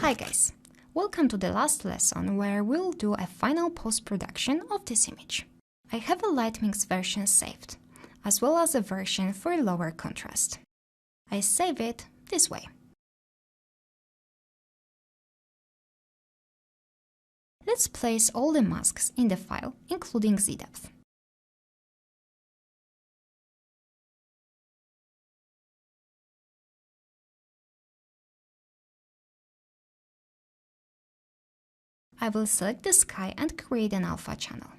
Hi guys, welcome to the last lesson where we'll do a final post-production of this image. I have a light mix version saved, as well as a version for lower contrast. I save it this way. Let's place all the masks in the file, including Z-depth. I will select the sky and create an alpha channel.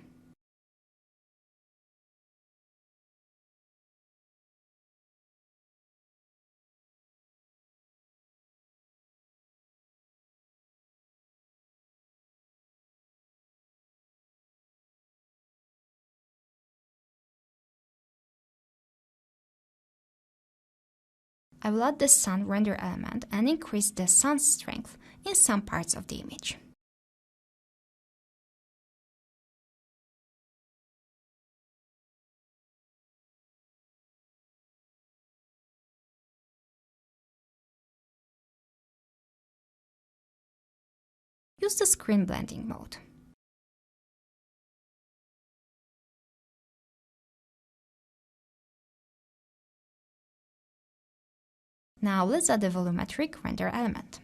I will add the sun render element and increase the sun's strength in some parts of the image. Use the screen blending mode. Now let's add the volumetric render element.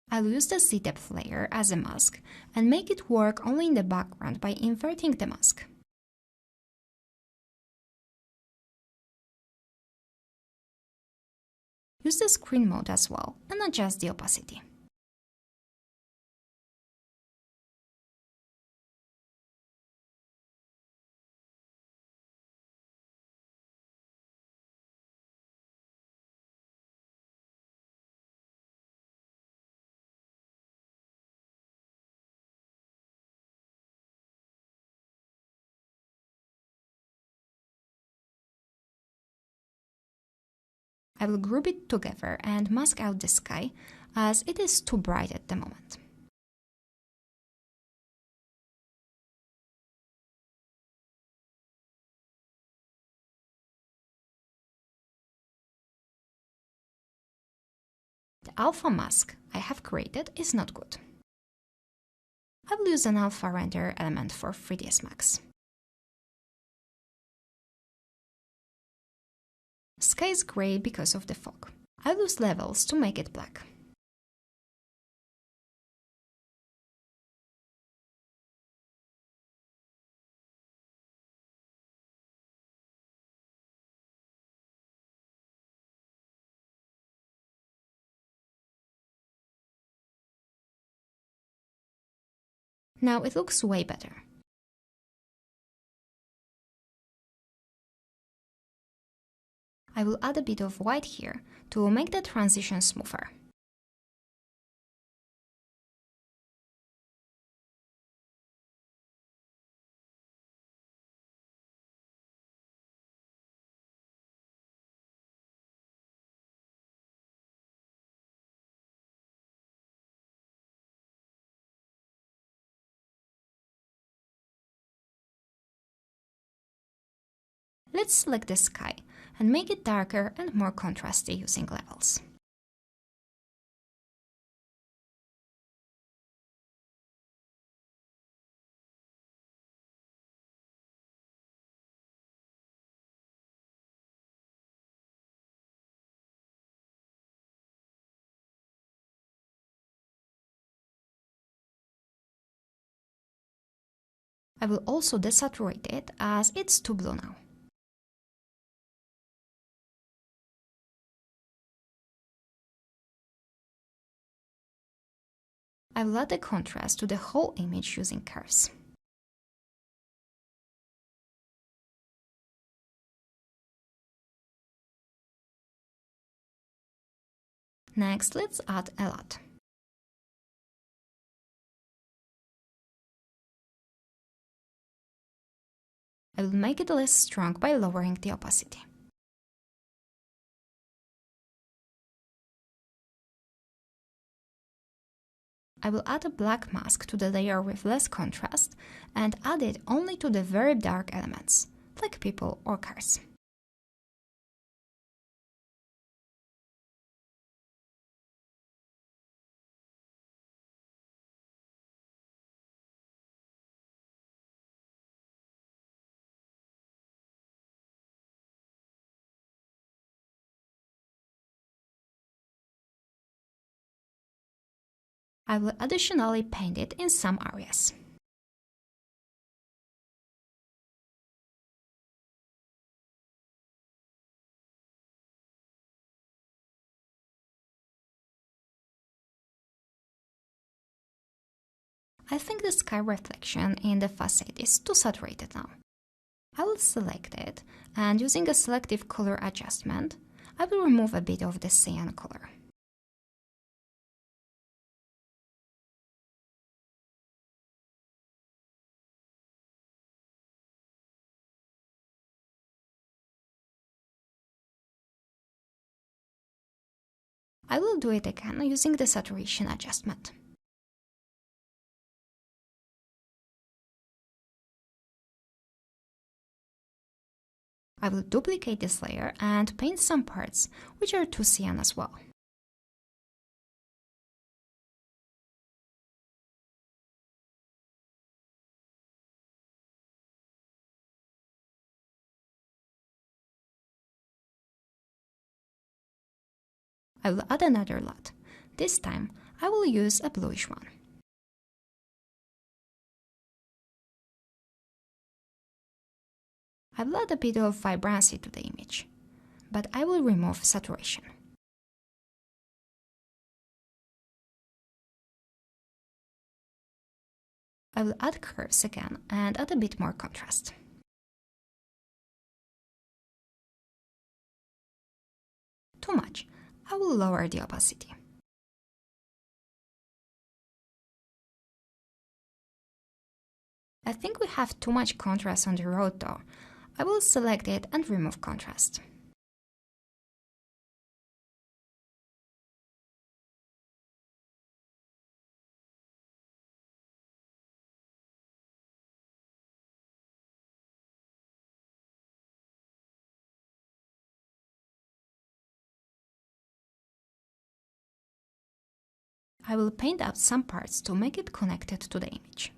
I'll use the Z-depth layer as a mask and make it work only in the background by inverting the mask. Use the screen mode as well and adjust the opacity. I will group it together and mask out the sky, as it is too bright at the moment. The alpha mask I have created is not good. I will use an alpha render element for 3ds Max. Sky is grey because of the fog. I use levels to make it black. Now it looks way better. I will add a bit of white here to make the transition smoother. Let's select the sky and make it darker and more contrasty using levels. I will also desaturate it as it's too blue now. I will add the contrast to the whole image using curves. Next, let's add a LUT. I will make it less strong by lowering the opacity. I will add a black mask to the layer with less contrast and add it only to the very dark elements, like people or cars. I will additionally paint it in some areas. I think the sky reflection in the facade is too saturated now. I will select it, and using a selective color adjustment, I will remove a bit of the cyan color. I will do it again using the saturation adjustment. I will duplicate this layer and paint some parts which are too cyan as well. I will add another lot. This time I will use a bluish one. I will add a bit of vibrancy to the image, but I will remove saturation. I will add curves again and add a bit more contrast. Too much. I will lower the opacity. I think we have too much contrast on the road though. I will select it and remove contrast. I will paint out some parts to make it connected to the image.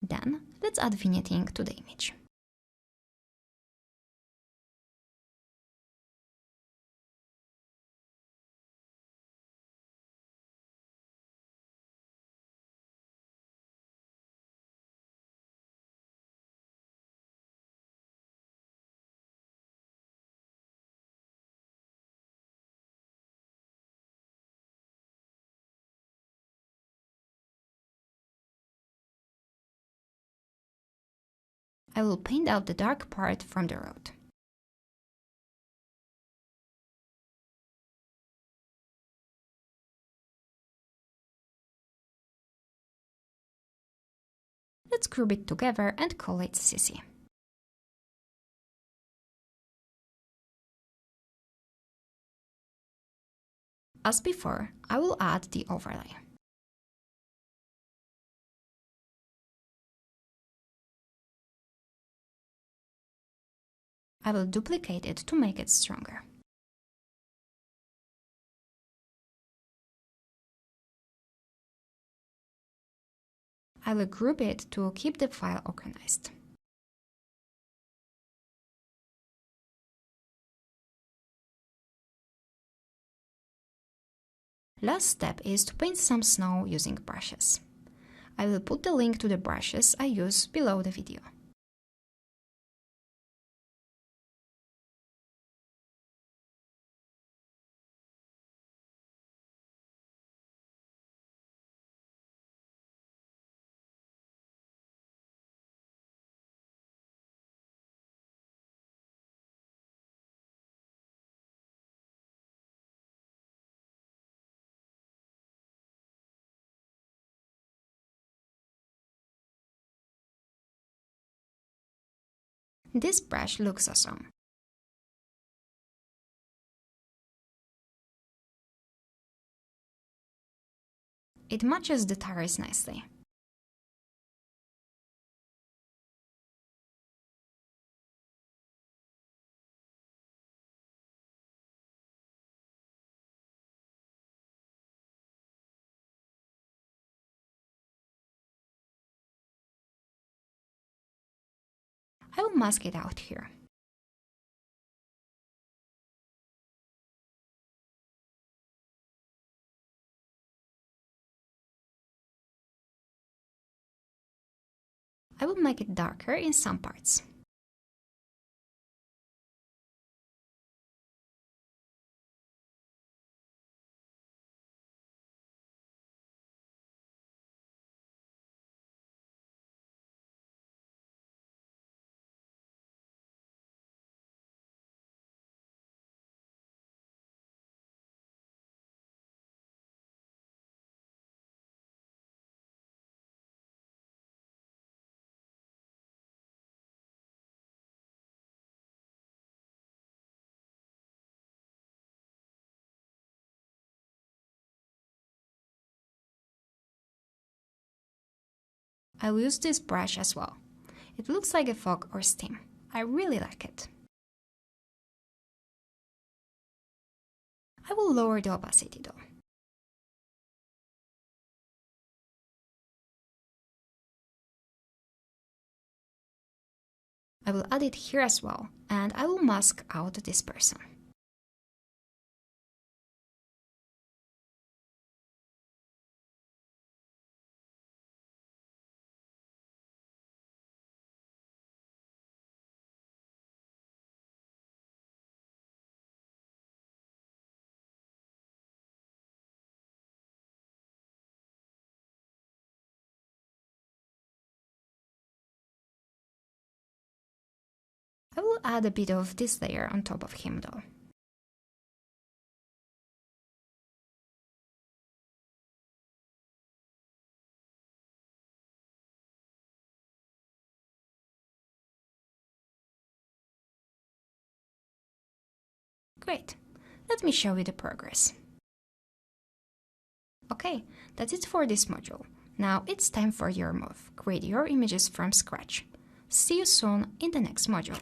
Then, let's add vignetting to the image. I will paint out the dark part from the road. Let's group it together and call it CC. As before, I will add the overlay. I will duplicate it to make it stronger. I will group it to keep the file organized. Last step is to paint some snow using brushes. I will put the link to the brushes I use below the video. This brush looks awesome. It matches the tires nicely. I will mask it out here. I will make it darker in some parts. I'll use this brush as well. It looks like a fog or steam. I really like it. I will lower the opacity though. I will add it here as well, and I will mask out this person. I will add a bit of this layer on top of him though. Great, let me show you the progress. Okay, that's it for this module. Now it's time for your move. Create your images from scratch. See you soon in the next module.